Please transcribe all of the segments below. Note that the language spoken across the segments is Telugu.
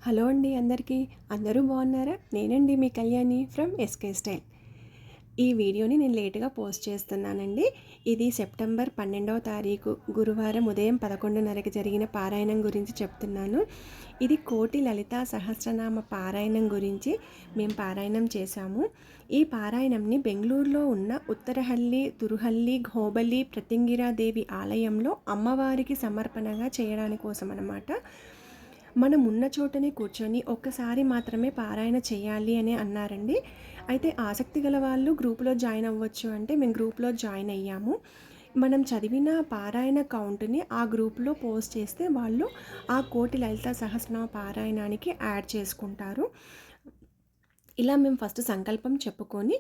హలో అండి అందరికీ. అందరూ బాగున్నారా? నేనండి మీ కళ్యాణి ఫ్రమ్ ఎస్కే స్టైల్. ఈ వీడియోని నేను లేటుగా పోస్ట్ చేస్తున్నానండి. ఇది సెప్టెంబర్ 12వ తారీఖు గురువారం ఉదయం 11:30కి జరిగిన పారాయణం గురించి చెప్తున్నాను. ఇది కోటి లలితా సహస్రనామ పారాయణం గురించి మేము పారాయణం చేశాము. ఈ పారాయణంని బెంగళూరులో ఉన్న ఉత్తరహల్లి, తురుహల్లి, ఘోబలి ప్రత్యంగిరాదేవి ఆలయంలో అమ్మవారికి సమర్పణగా చేయడానికి కోసం అన్నమాట. మనం ఉన్న చోటనే కూర్చొని ఒక్కసారి మాత్రమే పారాయణ చేయాలి అని అన్నారండి. అయితే ఆసక్తి గల వాళ్ళు గ్రూప్లో జాయిన్ అవ్వచ్చు అంటే మేము గ్రూప్లో జాయిన్ అయ్యాము. మనం చదివిన పారాయణ కౌంట్ని ఆ గ్రూప్లో పోస్ట్ చేస్తే వాళ్ళు ఆ కోటి లలితా సహస్రనామ పారాయణానికి యాడ్ చేసుకుంటారు. ఇలా మేము ఫస్ట్ సంకల్పం చెప్పుకొని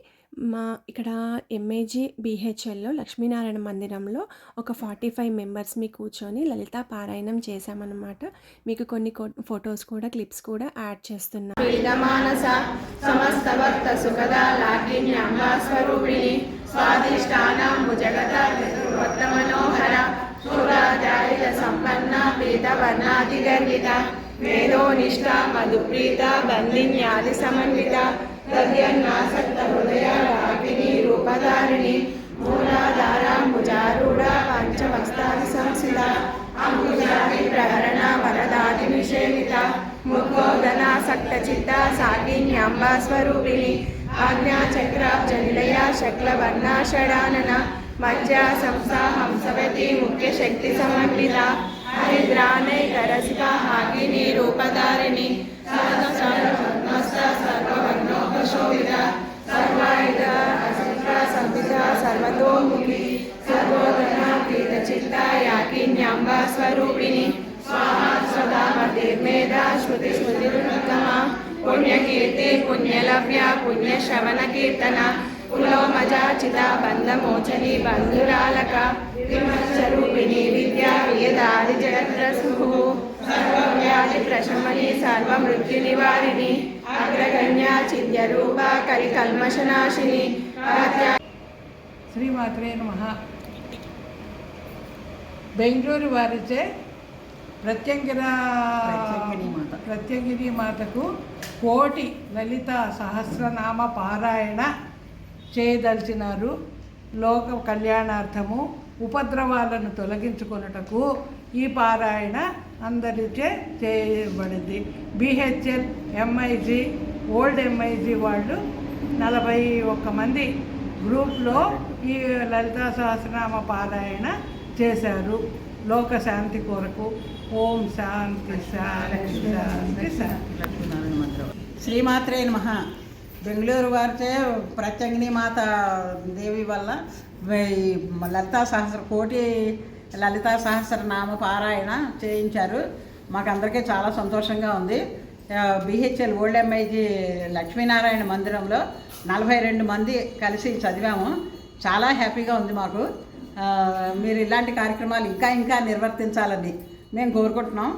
ఇక్కడ ఎంఏజీ బీహెచ్ఎల్లో లక్ష్మీనారాయణ మందిరంలో ఒక 45 మెంబర్స్ని కూర్చొని లలితా పారాయణం చేశామన్నమాట. మీకు కొన్ని ఫొటోస్ కూడా క్లిప్స్ కూడా యాడ్ చేస్తున్నాం. వేదో నిష్ఠా మధుప్రీత బంధిన్యాది సమన్విత తద్యన్నాసక్త హృదయ రాగిని రూపధారిణి మూలాధార భుజారూఢ పంచవస్తాది సంస్థిత అంబుజాది ప్రహరణ వరదాది నిషేవిత ముఖోదనాసక్త చిత్త సాకిన్యాంబా స్వరూపిణి ఆజ్ఞాచక్రాబ్జ నిలయ శక్లవర్ణ షడానన మధ్య సంస్థా హంసవతి ముఖ్య శక్తి సమన్విత హరిద్రానైకరసికా హాకిని రూపధారిణి సర్వవర్ణోపశోభిత సర్వాయుధ సంస్థ సర్వతోముఖి సర్వోదన ప్రీత చిత్త యాకిన్యాంబా స్వరూపిణి స్వాహా సదా మతిర్మేధ స్మృతి స్మృతిరుత్తమ పుణ్యకీర్తి పుణ్యలభ్య పుణ్యశ్రవణ కీర్తన కులోమజాచిత బంధమోచని బంధురాలక విమర్శరూపిణి విద్యా వేదాది జగద్రస్ము సర్వవ్యాధి ప్రశమని సర్వమృత్యు నివారిణి అగ్రగణ్య చిద్య రూప కలి కల్మషనాశిని. శ్రీమాత్రే నమః. బెంగళూరు వారిచే ప్రత్యంగిరి మాతకు కోటి లలిత సహస్రనామ పారాయణ చేయదలిచినారు. లోక కళ్యాణార్థము ఉపద్రవాలను తొలగించుకొనుటకు ఈ పారాయణ అందరిచే చేయబడింది. బీహెచ్ఎల్, ఎంఐజీ, ఓల్డ్ ఎంఐజీ వాళ్ళు 41 మంది గ్రూప్లో ఈ లలితా సహస్రనామ పారాయణ చేశారు. లోక శాంతి కొరకు. ఓం శాంతి శాంతి శాంతి శాంతి. శ్రీమాత్రే నమః. బెంగళూరు వారిచే ప్రత్యంగిని మాత దేవి వల్ల కోటి లలితా సహస్రనామ పారాయణ చేయించారు. మాకందరికీ చాలా సంతోషంగా ఉంది. బీహెచ్ఎల్ ఓల్డ్ ఎంఐజీ లక్ష్మీనారాయణ మందిరంలో 42 మంది కలిసి చదివాము. చాలా హ్యాపీగా ఉంది మాకు. మీరు ఇలాంటి కార్యక్రమాలు ఇంకా నిర్వర్తించాలని మేము కోరుకుంటున్నాం.